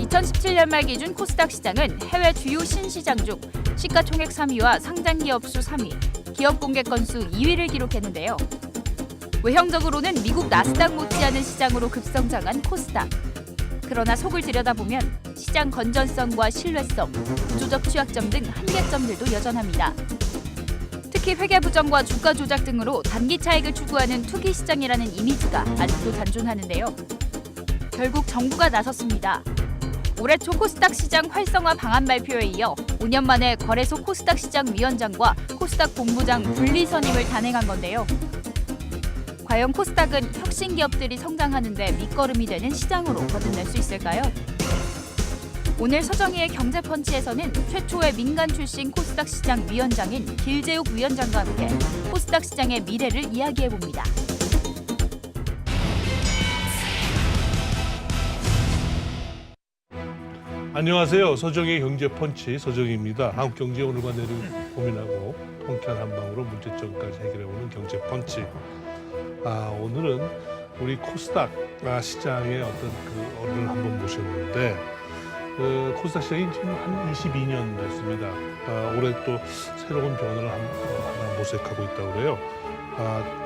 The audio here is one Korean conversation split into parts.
2017년 말 기준 코스닥 시장은 해외 주요 신시장 중 시가총액 3위와 상장 기업 수 3위, 기업 공개 건수 2위를 기록했는데요. 외형적으로는 미국 나스닥 못지않은 시장으로 급성장한 코스닥. 그러나 속을 들여다보면 시장 건전성과 신뢰성, 구조적 취약점 등 한계점들도 여전합니다. 특히 회계 부정과 주가 조작 등으로 단기 차익을 추구하는 투기 시장이라는 이미지가 아직도 단존하는데요. 결국 정부가 나섰습니다. 올해 초 코스닥 시장 활성화 방안 발표에 이어 5년 만에 거래소 코스닥 시장 위원장과 코스닥 본부장 분리 선임을 단행한 건데요. 과연 코스닥은 혁신 기업들이 성장하는 데 밑거름이 되는 시장으로 거듭날 수 있을까요? 오늘 서정희의 경제펀치에서는 최초의 민간 출신 코스닥 시장 위원장인 길재욱 위원장과 함께 코스닥 시장의 미래를 이야기해봅니다. 안녕하세요. 서정희의 경제펀치 서정희입니다. 한국 경제 오늘과 내일을 고민하고 통쾌한 한방으로 문제점까지 해결해보는 경제펀치. 오늘은 우리 코스닥 시장의 어떤 그 어른을 한번 모셨는데 코스닥 시장이 지금 한 22년 됐습니다. 올해 또 새로운 변화를 하나 모색하고 있다고 그래요.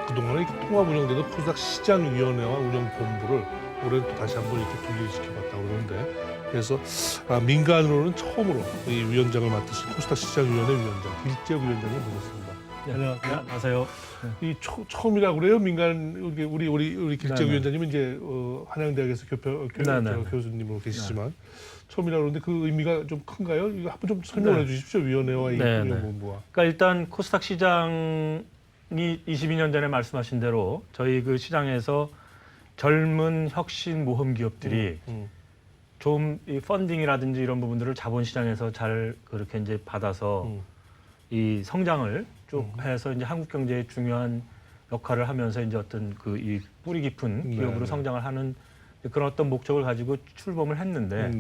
그동안에 통합 운영되던 코스닥 시장위원회와 운영본부를 올해는 또 다시 한번 이렇게 분리시켜봤다고 그러는데 그래서 민간으로는 처음으로 이 위원장을 맡으신 코스닥 시장위원회 위원장 길재욱 위원장님 모셨습니다. 안녕하세요. 이 처음이라고 그래요? 민간 우리 길재욱 위원장님은 이제 한양대학에서 교수님으로 계시지만 처음이라고 그러는데 그 의미가 좀 큰가요? 이거 한번 좀 설명해 주십시오. 위원회와 이 운영본부와. 그러니까 일단 코스닥 시장이 22년 전에 말씀하신 대로 저희 그 시장에서 젊은 혁신 모험 기업들이 좀 이 펀딩이라든지 이런 부분들을 자본시장에서 잘 그렇게 이제 받아서 이 성장을 쭉 해서 이제 한국 경제에 중요한 역할을 하면서 이제 어떤 그 이 뿌리 깊은 기업으로 성장을 하는 그런 어떤 목적을 가지고 출범을 했는데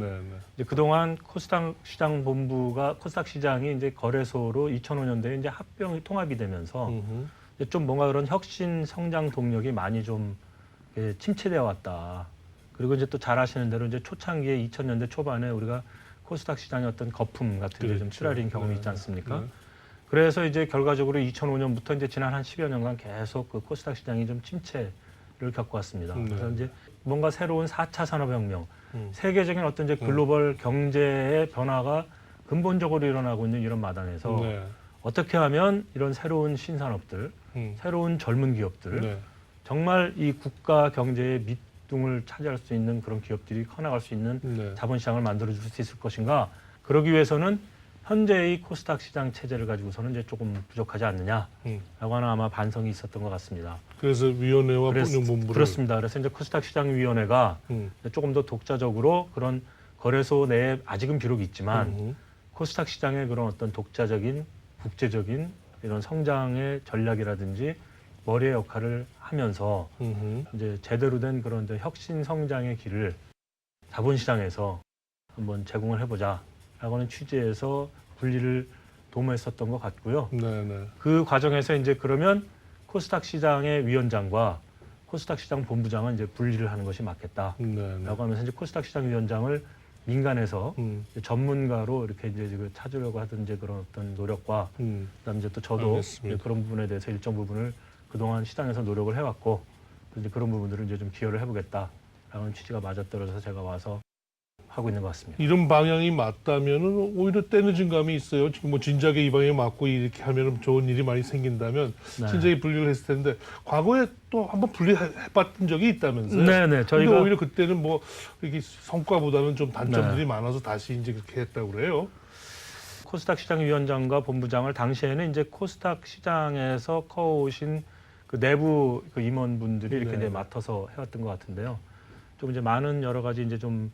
이제 그동안 코스닥 시장 본부가 코스닥 시장이 이제 거래소로 2005년도에 이제 합병이 통합이 되면서 이제 좀 뭔가 그런 혁신 성장 동력이 많이 좀 침체되어 왔다. 그리고 이제 또 잘 아시는 대로 이제 초창기에 2000년대 초반에 우리가 코스닥 시장의 어떤 거품 같은 게 좀 쓰라린 경험이 있지 않습니까? 그래서 이제 결과적으로 2005년부터 이제 지난 한 10여 년간 계속 그 코스닥 시장이 좀 침체를 겪고 왔습니다. 그래서 이제 뭔가 새로운 4차 산업혁명, 세계적인 어떤 이제 글로벌 경제의 변화가 근본적으로 일어나고 있는 이런 마당에서 어떻게 하면 이런 새로운 신산업들, 새로운 젊은 기업들, 정말 이 국가 경제의 밑둥을 차지할 수 있는 그런 기업들이 커나갈 수 있는 자본시장을 만들어줄 수 있을 것인가. 그러기 위해서는 현재의 코스닥 시장 체제를 가지고서는 이제 조금 부족하지 않느냐라고 하는 아마 반성이 있었던 것 같습니다. 그래서 위원회와 운영본부를 그렇습니다. 그래서 이제 코스닥 시장 위원회가 조금 더 독자적으로 그런 거래소 내에 아직은 비록 있지만 코스닥 시장의 그런 어떤 독자적인 국제적인 이런 성장의 전략이라든지 머리의 역할을 하면서 이제 제대로 된 그런 혁신 성장의 길을 자본시장에서 한번 제공을 해보자라고 하는 취지에서 분리를 도모했었던 것 같고요. 그 과정에서 이제 그러면 코스닥 시장의 위원장과 코스닥 시장 본부장은 이제 분리를 하는 것이 맞겠다라고 하면서 이제 코스닥 시장 위원장을 민간에서 전문가로 이렇게 이제 찾으려고 하던 이제 그런 어떤 노력과 그다음에 이제 또 저도 그런 부분에 대해서 일정 부분을 그동안 시장에서 노력을 해왔고 이제 그런 부분들을 이제 좀 기여를 해보겠다라는 취지가 맞아떨어져서 제가 와서 하고 있는 것 같습니다. 이런 방향이 맞다면은 오히려 때늦은 감이 있어요. 지금 뭐 진작에 이 방향에 맞고 이렇게 하면은 좋은 일이 많이 생긴다면 진작에 분리를 했을 텐데 과거에 또 한번 분리해봤던 적이 있다면서요? 네네. 저희가 오히려 그때는 뭐 이게 성과보다는 좀 단점들이 많아서 다시 이제 그렇게 했다고 그래요. 코스닥 시장 위원장과 본부장을 당시에는 이제 코스닥 시장에서 커오신 그 내부 그 임원분들이 이렇게 이제 맡아서 해왔던 것 같은데요. 좀 이제 많은 여러 가지 이제 좀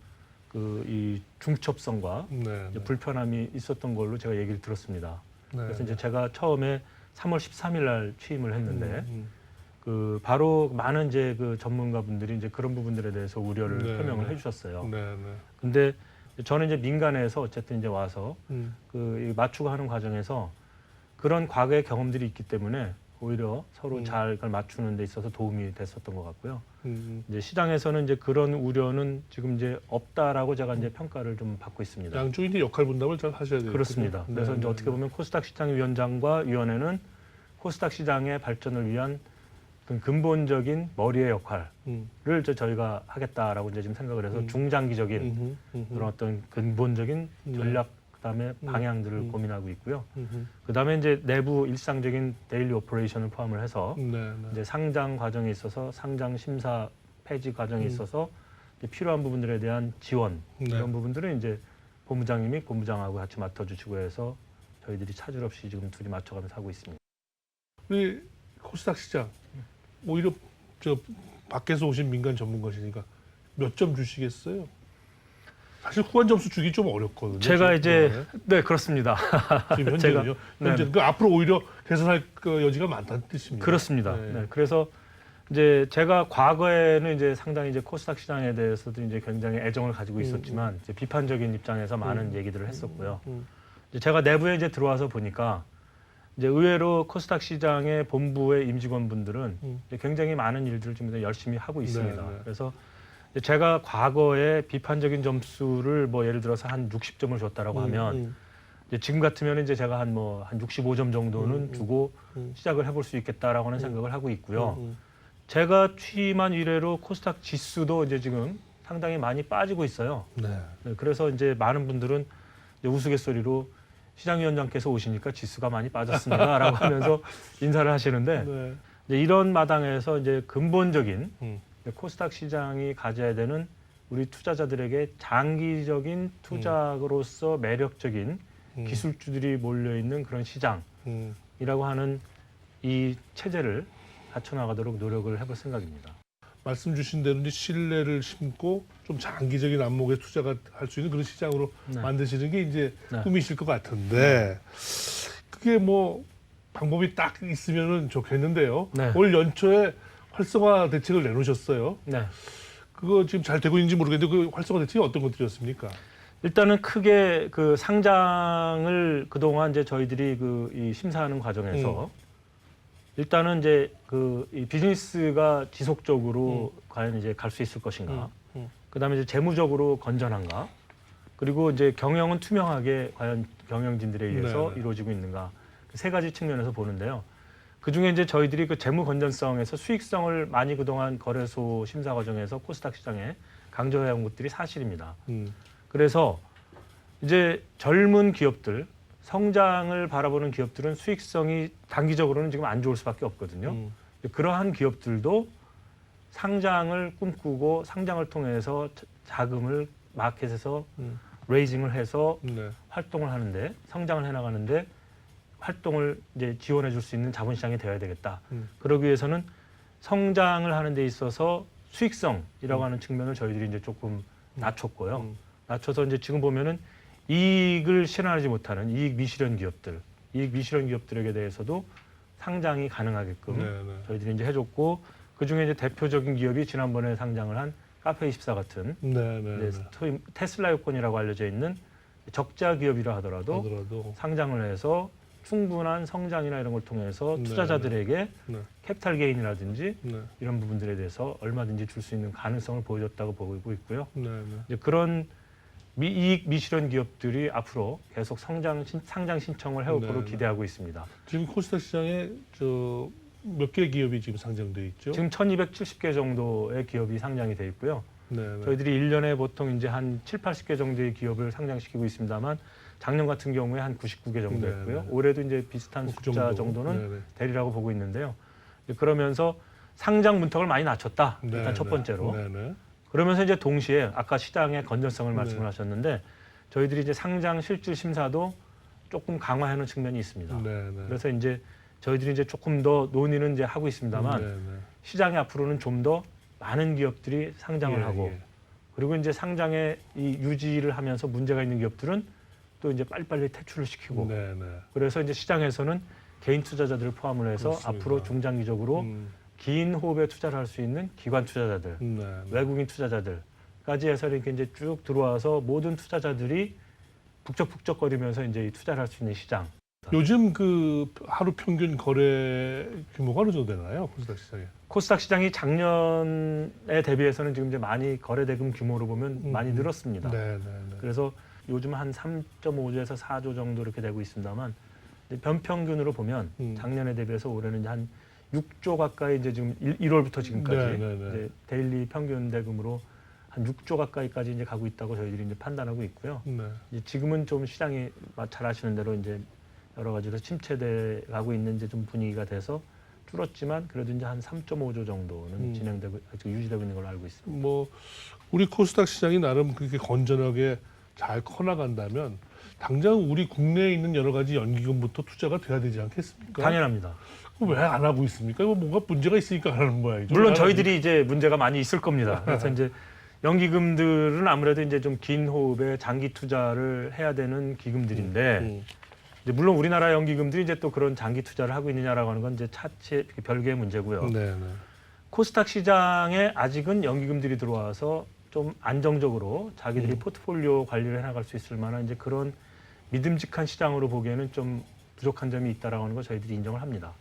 그 이 중첩성과 이제 불편함이 있었던 걸로 제가 얘기를 들었습니다. 그래서 이제 제가 처음에 3월 13일 날 취임을 했는데 그 바로 많은 이제 그 전문가분들이 이제 그런 부분들에 대해서 우려를 표명을 해주셨어요. 근데 저는 이제 민간에서 어쨌든 이제 와서 그 맞추고 하는 과정에서 그런 과거의 경험들이 있기 때문에 오히려 서로 잘 그걸 맞추는 데 있어서 도움이 됐었던 것 같고요. 음. 이제 시장에서는 이제 그런 우려는 지금 이제 없다라고 제가 이제 평가를 좀 받고 있습니다. 양쪽이 이제 역할 분담을 잘 하셔야 되겠죠. 그렇습니다. 그래서 이제 어떻게 보면 코스닥 시장 위원장과 위원회는 코스닥 시장의 발전을 위한 그 근본적인 머리의 역할을 이제 저희가 하겠다라고 이제 지금 생각을 해서 중장기적인 그런 어떤 근본적인 전략 그다음에 방향들을 고민하고 있고요. 그다음에 이제 내부 일상적인 데일리 오퍼레이션을 포함을 해서 이제 상장 과정에 있어서 상장 심사 폐지 과정에 있어서 이제 필요한 부분들에 대한 지원 이런 부분들은 이제 본부장님이 본부장하고 같이 맡아주시고 해서 저희들이 차질 없이 지금 둘이 맞춰가면서 하고 있습니다. 우리 코스닥 시장 오히려 저 밖에서 오신 민간 전문가시니까 몇 점 주시겠어요? 사실 후한 점수 주기 좀 어렵거든요. 제가 이제 네 그렇습니다. 지금 현재는요. 현재 그 앞으로 오히려 개선할 그 여지가 많다는 뜻입니다. 그렇습니다. 네, 그래서 이제 제가 과거에는 이제 상당히 이제 코스닥 시장에 대해서도 이제 굉장히 애정을 가지고 있었지만 이제 비판적인 입장에서 많은 얘기들을 했었고요. 이제 제가 내부에 이제 들어와서 보니까 이제 의외로 코스닥 시장의 본부의 임직원분들은 이제 굉장히 많은 일들을 지금 열심히 하고 있습니다. 네. 그래서 제가 과거에 비판적인 점수를 뭐 예를 들어서 한 60점을 줬다라고 하면 이제 지금 같으면 이제 제가 한 65점 정도는 주고 시작을 해볼 수 있겠다라고 하는 생각을 하고 있고요. 제가 취임한 이래로 코스닥 지수도 이제 지금 상당히 많이 빠지고 있어요. 네. 그래서 이제 많은 분들은 이제 우스갯소리로 시장위원장께서 오시니까 지수가 많이 빠졌습니다라고 하면서 인사를 하시는데 이제 이런 마당에서 이제 근본적인 코스닥 시장이 가져야 되는 우리 투자자들에게 장기적인 투자로서 매력적인 기술주들이 몰려 있는 그런 시장이라고 하는 이 체제를 갖춰나가도록 노력을 해볼 생각입니다. 말씀 주신 대로 이제 신뢰를 심고 좀 장기적인 안목에 투자가 할 수 있는 그런 시장으로 만드시는 게 이제 꿈이실 것 같은데 그게 뭐 방법이 딱 있으면은 좋겠는데요. 올 연초에 활성화 대책을 내놓으셨어요. 네. 그거 지금 잘 되고 있는지 모르겠는데 그 활성화 대책이 어떤 것들이었습니까? 일단은 크게 그 상장을 그동안 이제 저희들이 이 심사하는 과정에서 일단은 이제 이 비즈니스가 지속적으로 과연 이제 갈 수 있을 것인가. 그다음에 이제 재무적으로 건전한가. 그리고 이제 경영은 투명하게 과연 경영진들에 의해서 이루어지고 있는가. 그 세 가지 측면에서 보는데요. 그 중에 이제 저희들이 그 재무 건전성에서 수익성을 많이 그동안 거래소 심사 과정에서 코스닥 시장에 강조해온 것들이 사실입니다. 그래서 이제 젊은 기업들, 성장을 바라보는 기업들은 수익성이 단기적으로는 지금 안 좋을 수밖에 없거든요. 그러한 기업들도 상장을 꿈꾸고 상장을 통해서 자금을 마켓에서 레이징을 해서 활동을 하는데 성장을 해나가는데 활동을 이제 지원해 줄 수 있는 자본시장이 되어야 되겠다. 그러기 위해서는 성장을 하는 데 있어서 수익성이라고 하는 측면을 저희들이 이제 조금 낮췄고요. 낮춰서 이제 지금 보면은 이익을 실현하지 못하는 이익 미실현 기업들, 이익 미실현 기업들에게 대해서도 상장이 가능하게끔 저희들이 이제 해줬고 그 중에 이제 대표적인 기업이 지난번에 상장을 한 카페24 같은 이제 테슬라 요건이라고 알려져 있는 적자 기업이라 하더라도 상장을 해서 충분한 성장이나 이런 걸 통해서 투자자들에게 캐피탈 게인이라든지 이런 부분들에 대해서 얼마든지 줄 수 있는 가능성을 보여줬다고 보고 있고요. 이제 그런 이익 미실현 기업들이 앞으로 계속 상장 신청을 해올 거로 기대하고 있습니다. 지금 코스닥 시장에 몇 개 기업이 지금 상장돼 있죠? 지금 1,270개 정도의 기업이 상장이 돼 있고요. 저희들이 1년에 보통 이제 한 7, 80개 정도의 기업을 상장시키고 있습니다만 작년 같은 경우에 한 99개 정도 했고요. 올해도 이제 비슷한 숫자 정도는 되리라고 보고 있는데요. 그러면서 상장 문턱을 많이 낮췄다. 일단 첫 번째로. 그러면서 이제 동시에 아까 시장의 건전성을 말씀을 하셨는데 저희들이 이제 상장 실질 심사도 조금 강화하는 측면이 있습니다. 그래서 이제 저희들이 이제 조금 더 논의는 이제 하고 있습니다만 시장이 앞으로는 좀 더 많은 기업들이 상장을 하고 그리고 이제 상장에 이 유지를 하면서 문제가 있는 기업들은 또 이제 빨리빨리 퇴출을 시키고 그래서 이제 시장에서는 개인 투자자들을 포함을 해서 앞으로 중장기적으로 긴 호흡에 투자를 할 수 있는 기관 투자자들, 외국인 투자자들까지 해서 이렇게 이제 쭉 들어와서 모든 투자자들이 북적북적거리면서 이제 투자를 할 수 있는 시장 요즘 그 하루 평균 거래 규모가 어느 정도 되나요? 코스닥 시장에? 코스닥 시장이 작년에 대비해서는 지금 이제 많이 거래대금 규모로 보면 많이 늘었습니다. 네. 그래서 요즘 한 3.5조에서 4조 정도 이렇게 되고 있습니다만 변평균으로 보면 작년에 대비해서 올해는 이제 한 6조 가까이 이제 지금 1월부터 지금까지 이제 데일리 평균 대금으로 한 6조 가까이까지 이제 가고 있다고 저희들이 이제 판단하고 있고요. 이제 지금은 좀 시장이 잘 아시는 대로 이제 여러 가지로 침체돼 가고 있는 이제 좀 분위기가 돼서 줄었지만 그래도 이제 한 3.5조 정도는 진행되고 아직 유지되고 있는 걸로 알고 있습니다. 뭐 우리 코스닥 시장이 나름 그렇게 건전하게 잘 커나간다면 당장 우리 국내에 있는 여러 가지 연기금부터 투자가 돼야 되지 않겠습니까? 당연합니다. 왜 안 하고 있습니까? 이거 뭔가 문제가 있으니까 안 하는 모양이죠. 물론 저희들이 이제 문제가 많이 있을 겁니다. 그래서 이제 연기금들은 아무래도 이제 좀 긴 호흡의 장기 투자를 해야 되는 기금들인데 이제 물론 우리나라 연기금들이 이제 또 그런 장기 투자를 하고 있느냐라고 하는 건 이제 차체 별개의 문제고요. 코스닥 시장에 아직은 연기금들이 들어와서 좀 안정적으로 자기들이 포트폴리오 관리를 해나갈 수 있을 만한 이제 그런 믿음직한 시장으로 보기에는 좀 부족한 점이 있다라고 하는 거 저희들이 인정을 합니다.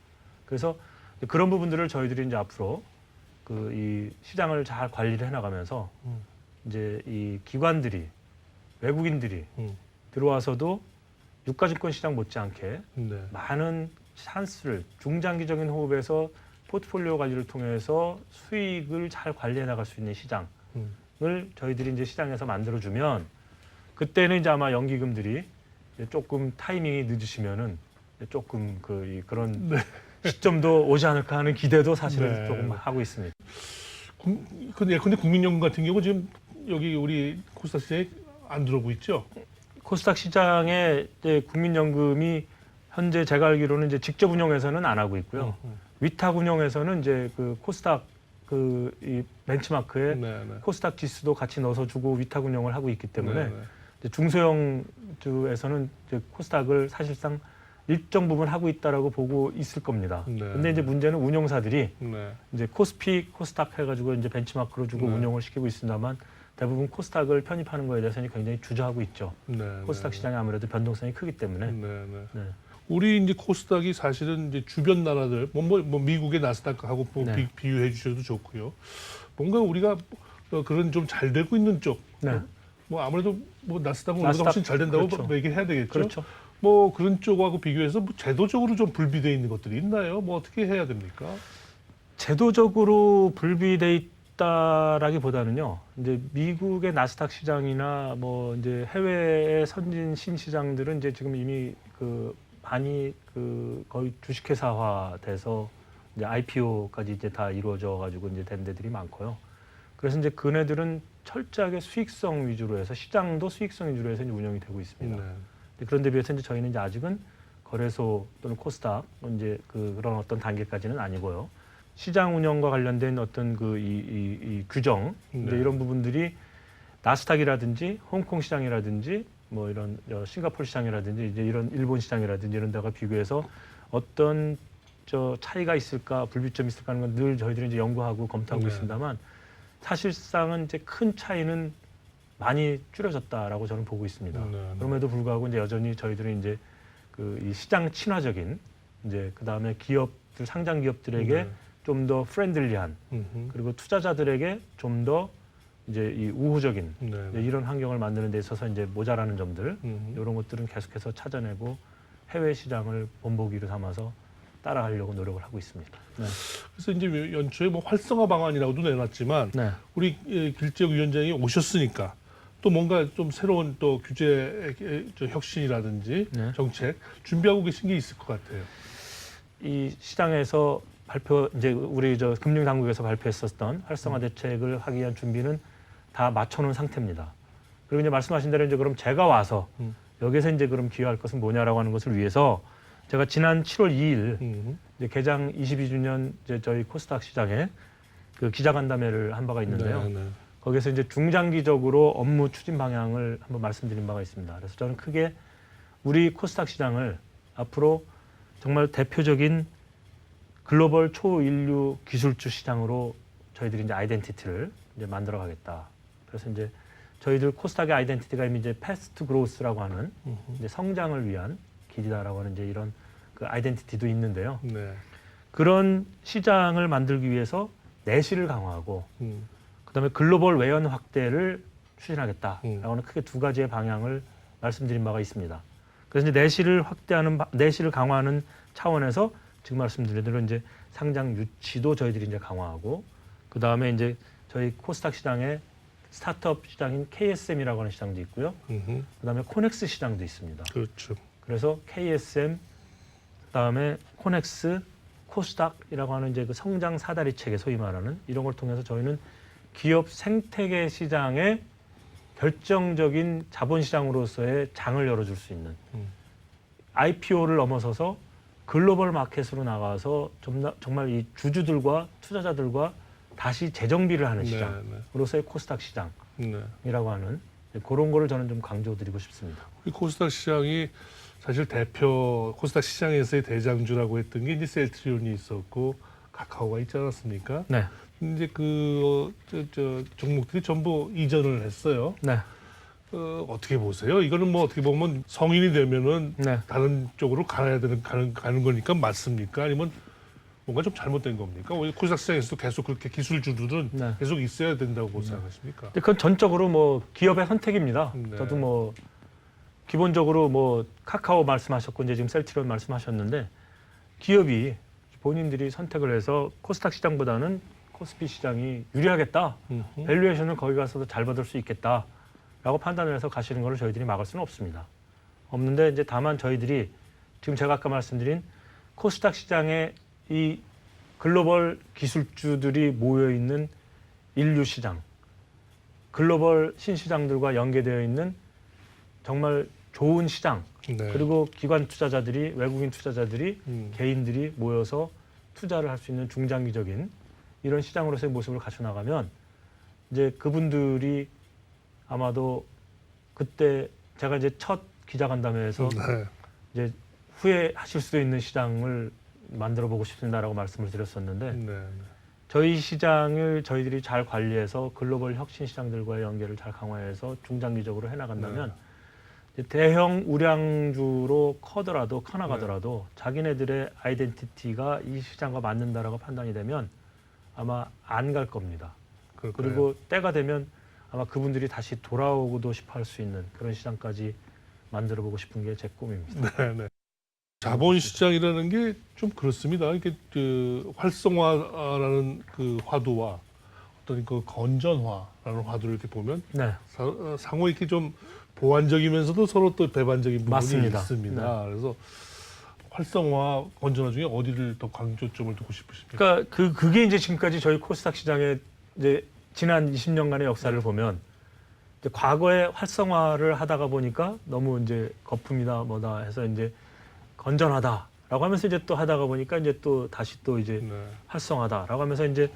그래서 그런 부분들을 저희들이 이제 앞으로 그 이 시장을 잘 관리를 해나가면서 이제 이 기관들이 외국인들이 들어와서도 유가증권 시장 못지않게 많은 찬스를 중장기적인 호흡에서 포트폴리오 관리를 통해서 수익을 잘 관리해 나갈 수 있는 시장을 저희들이 이제 시장에서 만들어주면 그때는 이제 아마 연기금들이 이제 조금 타이밍이 늦으시면은 조금 그런 시점도 오지 않을까 하는 기대도 사실은 조금 하고 있습니다. 근데 국민연금 같은 경우 지금 여기 우리 코스닥 시장에 안 들어오고 있죠? 코스닥 시장에 이제 국민연금이 현재 제가 알기로는 이제 직접 운영해서는 안 하고 있고요. 위탁 운영에서는 이제 그 코스닥 이 벤치마크에 코스닥 지수도 같이 넣어서 주고 위탁 운영을 하고 있기 때문에 이제 중소형주에서는 이제 코스닥을 사실상 일정 부분 하고 있다라고 보고 있을 겁니다. 근데 이제 문제는 운용사들이 이제 코스피, 코스닥 해가지고 이제 벤치마크로 주고 운용을 시키고 있습니다만 대부분 코스닥을 편입하는 거에 대해서는 굉장히 주저하고 있죠. 코스닥 시장이 아무래도 변동성이 크기 때문에. 우리 이제 코스닥이 사실은 이제 주변 나라들, 뭐 미국의 나스닥하고 비유해 주셔도 좋고요. 뭔가 우리가 그런 좀 잘 되고 있는 쪽, 뭐 아무래도 뭐 나스닥은 우리가 훨씬 잘 된다고 얘기를 해야 되겠죠. 그렇죠. 뭐 그런 쪽하고 비교해서 뭐 제도적으로 좀 불비되어 있는 것들이 있나요? 뭐 어떻게 해야 됩니까? 제도적으로 불비돼 있다라기보다는요. 이제 미국의 나스닥 시장이나 뭐 이제 해외의 선진 신시장들은 이제 지금 이미 많이 거의 주식회사화돼서 이제 IPO까지 이제 다 이루어져 가지고 이제 된 데들이 많고요. 그래서 이제 그네들은 철저하게 수익성 위주로 해서 시장도 수익성 위주로 해서 이제 운영이 되고 있습니다. 그런데 비해서 이제 저희는 이제 아직은 거래소 또는 코스닥 이제 그런 어떤 단계까지는 아니고요. 시장 운영과 관련된 어떤 이 규정 이제 이런 부분들이 나스닥이라든지 홍콩 시장이라든지 뭐 이런 싱가포르 시장이라든지 이제 이런 일본 시장이라든지 이런 데가 비교해서 어떤 차이가 있을까 불비점이 있을까 하는 건 늘 저희들이 이제 연구하고 검토하고 있습니다만 사실상은 이제 큰 차이는 많이 줄여졌다라고 저는 보고 있습니다. 그럼에도 불구하고 이제 여전히 저희들은 이제 이 시장 친화적인 이제 그다음에 기업들 상장 기업들에게 좀 더 프렌들리한 그리고 투자자들에게 좀 더 이제 이 우호적인 이제 이런 환경을 만드는 데 있어서 이제 모자라는 점들 이런 것들은 계속해서 찾아내고 해외 시장을 본보기로 삼아서 따라가려고 노력을 하고 있습니다. 그래서 이제 연초에 뭐 활성화 방안이라고도 내놨지만 우리 길재혁 위원장이 오셨으니까 또 뭔가 좀 새로운 또 규제 혁신이라든지 정책 준비하고 계신 게 있을 것 같아요. 이 시장에서 이제 우리 금융당국에서 발표했었던 활성화 대책을 하기 위한 준비는 다 맞춰놓은 상태입니다. 그리고 이제 말씀하신 대로 이제 그럼 제가 와서 여기서 이제 그럼 기여할 것은 뭐냐라고 하는 것을 위해서 제가 지난 7월 2일 이제 개장 22주년 이제 저희 코스닥 시장에 그 기자간담회를 한 바가 있는데요. 거기서 이제 중장기적으로 업무 추진 방향을 한번 말씀드린 바가 있습니다. 그래서 저는 크게 우리 코스닥 시장을 앞으로 정말 대표적인 글로벌 초인류 기술주 시장으로 저희들이 이제 아이덴티티를 이제 만들어 가겠다. 그래서 이제 저희들 코스닥의 아이덴티티가 이미 이제 패스트 그로스라고 하는 이제 성장을 위한 길이다라고 하는 이제 이런 그 아이덴티티도 있는데요. 네. 그런 시장을 만들기 위해서 내실을 강화하고 그다음에 글로벌 외연 확대를 추진하겠다라고 하는 크게 두 가지의 방향을 말씀드린 바가 있습니다. 그래서 이제 내실을 강화하는 차원에서 지금 말씀드린 대로 이제 상장 유치도 저희들이 이제 강화하고 그다음에 이제 저희 코스닥 시장에 스타트업 시장인 KSM이라고 하는 시장도 있고요. 그다음에 코넥스 시장도 있습니다. 그렇죠. 그래서 KSM 그다음에 코넥스 코스닥이라고 하는 이제 그 성장 사다리 체계 소위 말하는 이런 걸 통해서 저희는 기업 생태계 시장에 결정적인 자본 시장으로서의 장을 열어줄 수 있는 IPO를 넘어서서 글로벌 마켓으로 나가서 정말 이 주주들과 투자자들과 다시 재정비를 하는 시장으로서의 코스닥 시장이라고 하는 그런 거를 저는 좀 강조드리고 싶습니다. 이 코스닥 시장이 사실 대표 코스닥 시장에서의 대장주라고 했던 게 이제 셀트리온이 있었고 카카오가 있지 않았습니까? 네. 이제 그 종목들이 전부 이전을 했어요. 네. 어떻게 보세요? 이거는 뭐 어떻게 보면 성인이 되면은 네. 다른 쪽으로 가는 거니까 맞습니까? 아니면 뭔가 좀 잘못된 겁니까? 코스닥 시장에서도 계속 그렇게 기술주들은 네. 계속 있어야 된다고 생각하십니까? 근데 그건 전적으로 뭐 기업의 선택입니다. 네. 저도 뭐 기본적으로 뭐 카카오 말씀하셨고 이제 지금 셀트리온 말씀하셨는데 기업이 본인들이 선택을 해서 코스닥 시장보다는 코스피 시장이 유리하겠다. 밸류에이션을 거기 가서도 잘 받을 수 있겠다라고 판단을 해서 가시는 걸 저희들이 막을 수는 없습니다. 없는데 이제 다만 저희들이 지금 제가 아까 말씀드린 코스닥 시장에 이 글로벌 기술주들이 모여 있는 인류 시장, 글로벌 신시장들과 연계되어 있는 정말 좋은 시장, 네. 그리고 기관 투자자들이 외국인 투자자들이 개인들이 모여서 투자를 할 수 있는 중장기적인 이런 시장으로서의 모습을 갖춰 나가면 이제 그분들이 아마도 그때 제가 이제 첫 기자간담회에서 네. 이제 후회하실 수도 있는 시장을 만들어 보고 싶습니다라고 말씀을 드렸었는데 네. 저희 시장을 저희들이 잘 관리해서 글로벌 혁신 시장들과의 연계를 잘 강화해서 중장기적으로 해나간다면 이제 대형 우량주로 커나가더라도 자기네들의 아이덴티티가 이 시장과 맞는다라고 판단이 되면 아마 안 갈 겁니다. 그럴까요? 그리고 때가 되면 아마 그분들이 다시 돌아오고도 싶어 할 수 있는 그런 시장까지 만들어 보고 싶은 게 제 꿈입니다. 네, 네. 자본시장이라는 게 좀 그렇습니다. 이게 그 활성화라는 그 화두와 어떤 그 건전화라는 화두를 이렇게 보면 네, 상호 이렇게 좀 보완적이면서도 서로 또 배반적인 부분이 맞습니다. 있습니다. 네. 그래서 활성화, 건전화 중에 어디를 더 강조점을 두고 싶으십니까? 그러니까 그게 이제 지금까지 저희 코스닥 시장의 이제 지난 20년간의 역사를 보면 이제 과거에 활성화를 하다가 보니까 너무 이제 거품이다 뭐다 해서 이제 건전하다라고 하면서 이제 또 하다가 보니까 이제 또 다시 또 이제 네. 활성화다라고 하면서 이제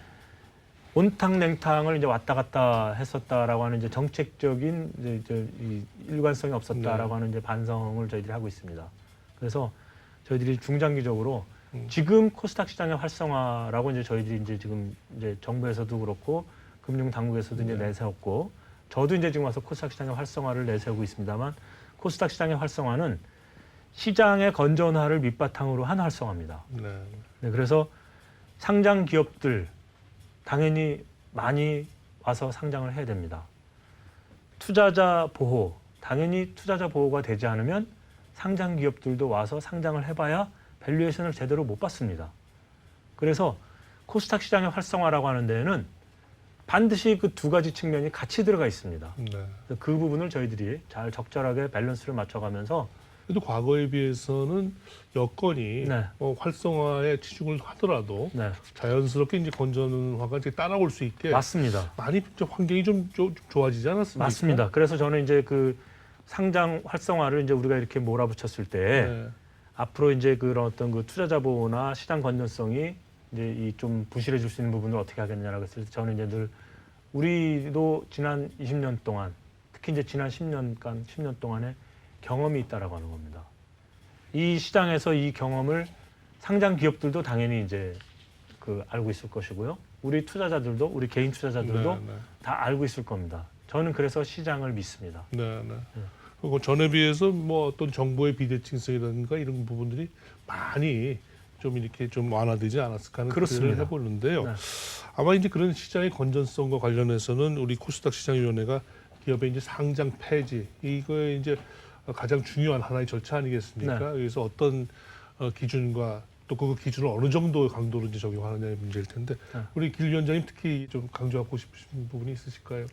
온탕 냉탕을 이제 왔다 갔다 했었다라고 하는 이제 정책적인 이제 이 일관성이 없었다라고 하는 이제 반성을 저희들이 하고 있습니다. 그래서 저희들이 중장기적으로 지금 코스닥 시장의 활성화라고 이제 저희들이 이제 지금 이제 정부에서도 그렇고 금융 당국에서도 이제 내세웠고 저도 이제 지금 와서 코스닥 시장의 활성화를 내세우고 있습니다만 코스닥 시장의 활성화는 시장의 건전화를 밑바탕으로 한 활성화입니다. 네. 네, 그래서 상장 기업들 당연히 많이 와서 상장을 해야 됩니다. 투자자 보호, 당연히 투자자 보호가 되지 않으면 상장 기업들도 와서 상장을 해봐야 밸류에이션을 제대로 못 받습니다. 그래서 코스닥 시장의 활성화라고 하는 데에는 반드시 그 두 가지 측면이 같이 들어가 있습니다. 네. 그래서 그 부분을 저희들이 잘 적절하게 밸런스를 맞춰가면서 그래도 과거에 비해서는 여건이 네. 활성화에 치중을 하더라도 네, 자연스럽게 이제 건전화가 이제 따라올 수 있게 맞습니다. 많이 이제 환경이 좀 좋아지지 않았습니까? 맞습니다. 그래서 저는 이제 그 상장 활성화를 이제 우리가 이렇게 몰아붙였을 때 네. 앞으로 이제 그런 어떤 그 투자자 보호나 시장 건전성이 이제 이 좀 부실해질 수 있는 부분을 어떻게 하겠냐라고 했을 때 저는 이제 늘 우리도 지난 20년 동안 특히 이제 지난 10년 동안에 경험이 있다라고 하는 겁니다. 이 시장에서 이 경험을 상장 기업들도 당연히 이제 그 알고 있을 것이고요. 우리 투자자들도 우리 개인 투자자들도 네, 네. 다 알고 있을 겁니다. 저는 그래서 시장을 믿습니다. 네, 네. 그리고 전에 비해서 뭐 어떤 정보의 비대칭성이라든가 이런 부분들이 많이 좀 이렇게 좀 완화되지 않았을까 하는 기대를 해보는데요. 네. 아마 이제 그런 시장의 건전성과 관련해서는 우리 코스닥 시장위원회가 기업의 이제 상장 폐지 이거에 이제 가장 중요한 하나의 절차 아니겠습니까? 네. 여기서 어떤 기준과 또 그 기준을 어느 정도 강도로 이제 적용하느냐의 문제일 텐데 네. 우리 길 위원장님 특히 좀 강조하고 싶으신 부분이 있으실까요?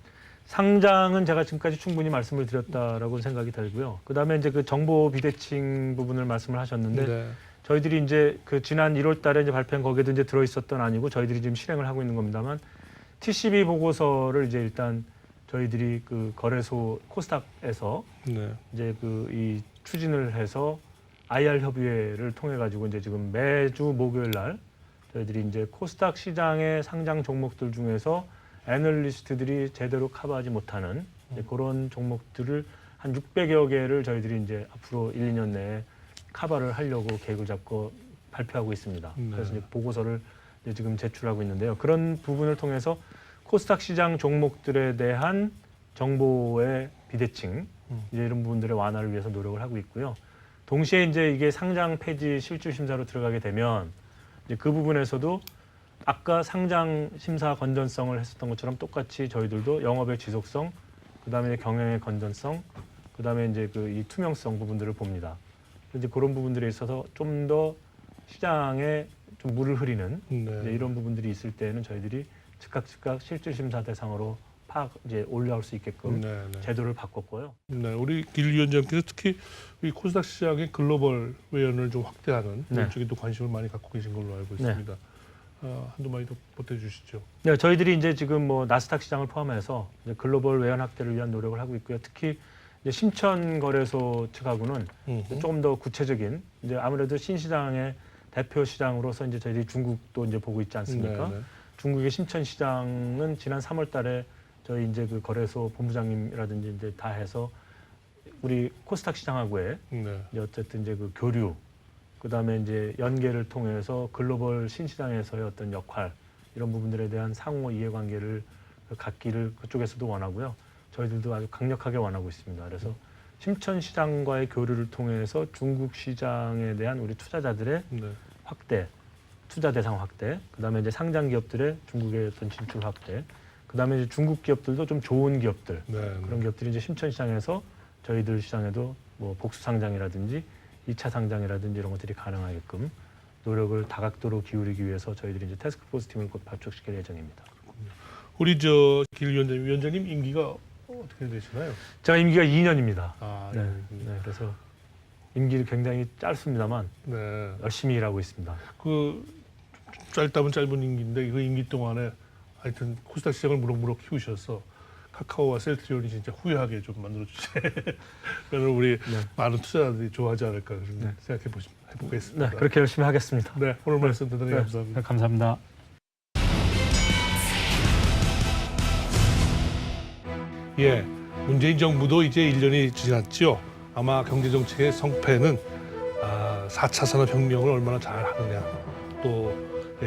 상장은 제가 지금까지 충분히 말씀을 드렸다라고 생각이 들고요. 그다음에 이제 그 정보 비대칭 부분을 말씀을 하셨는데 네. 저희들이 이제 그 지난 1월 달에 이제 발표한 거기에도 이제 들어 있었던 아니고 저희들이 지금 실행을 하고 있는 겁니다만 TCB 보고서를 이제 일단 저희들이 그 거래소 코스닥에서 네. 이제 그 이 추진을 해서 IR 협의회를 통해 가지고 이제 지금 매주 목요일 날 저희들이 이제 코스닥 시장의 상장 종목들 중에서 애널리스트들이 제대로 커버하지 못하는 이제 그런 종목들을 한 600여 개를 저희들이 이제 앞으로 1, 2년 내에 커버를 하려고 계획을 잡고 발표하고 있습니다. 네. 그래서 이제 보고서를 이제 지금 제출하고 있는데요. 그런 부분을 통해서 코스닥 시장 종목들에 대한 정보의 비대칭 이제 이런 부분들의 완화를 위해서 노력을 하고 있고요. 동시에 이제 이게 상장 폐지 실질 심사로 들어가게 되면 이제 그 부분에서도 아까 상장 심사 건전성을 했었던 것처럼 똑같이 저희들도 영업의 지속성, 그다음에 경영의 건전성, 그다음에 이제 그 이 투명성 부분들을 봅니다. 이제 그런 부분들에 있어서 좀 더 시장에 좀 물을 흐리는 네. 이제 이런 부분들이 있을 때는 저희들이 즉각 실질 심사 대상으로 이제 올라올 수 있게끔 네, 네. 제도를 바꿨고요. 네, 우리 길 위원장께서 특히 우리 코스닥 시장의 글로벌 외연을 좀 확대하는 네. 이쪽에 또 관심을 많이 갖고 계신 걸로 알고 네. 있습니다. 한두 마디 더 보태주시죠. 네, 저희들이 이제 지금 뭐 나스닥 시장을 포함해서 이제 글로벌 외연 확대를 위한 노력을 하고 있고요. 특히 이제 심천 거래소 측하고는 조금 더 구체적인 이제 아무래도 신시장의 대표 시장으로서 이제 저희들이 중국도 이제 보고 있지 않습니까? 네, 네. 중국의 심천 시장은 지난 3월달에 저희 이제 그 거래소 본부장님이라든지 이제 다 해서 우리 코스닥 시장하고의 네. 이제 어쨌든 이제 그 교류, 그다음에 이제 연계를 통해서 글로벌 신시장에서의 어떤 역할 이런 부분들에 대한 상호 이해관계를 갖기를 그쪽에서도 원하고요. 저희들도 아주 강력하게 원하고 있습니다. 그래서 심천 시장과의 교류를 통해서 중국 시장에 대한 우리 투자자들의 네. 확대, 투자 대상 확대, 그다음에 이제 상장 기업들의 중국의 어떤 진출 확대, 그다음에 이제 중국 기업들도 좀 좋은 기업들 네. 그런 기업들이 이제 심천 시장에서 저희들 시장에도 뭐 복수 상장이라든지 2차 상장이라든지 이런 것들이 가능하게끔 노력을 다각도로 기울이기 위해서 저희들이 이제 태스크포스 팀을 곧 발족시킬 예정입니다. 우리 길 위원장님 임기가 어떻게 되시나요? 제가 임기가 2년입니다. 아, 네, 네, 그래서 임기를 굉장히 짧습니다만 네. 열심히 일하고 있습니다. 그 짧다면 짧은 임기인데 그 임기 동안에 하여튼 코스닥 시장을 무럭무럭 키우셔서 카카오와 셀트리온이 진짜 후회하게 좀 만들어주지. 그러면 우리 많은 투자자들이 좋아하지 않을까 그런 해보겠습니다. 네, 그렇게 열심히 하겠습니다. 네, 오늘 말씀 대단히 감사합니다. 네, 감사합니다. 예, 문재인 정부도 이제 1년이 지났죠. 아마 경제정책의 성패는 4차 산업혁명을 얼마나 잘 하느냐, 또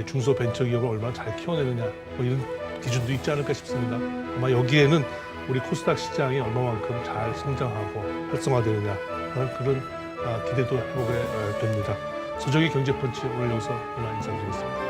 중소벤처기업을 얼마나 잘 키워내느냐, 뭐 이런 기준도 있지 않을까 싶습니다. 아마 여기에는 우리 코스닥 시장이 얼마만큼 잘 성장하고 활성화되느냐 하는 그런 기대도 해보게 됩니다. 서정희 경제펀치 오늘 여기서 이만 인사드리겠습니다.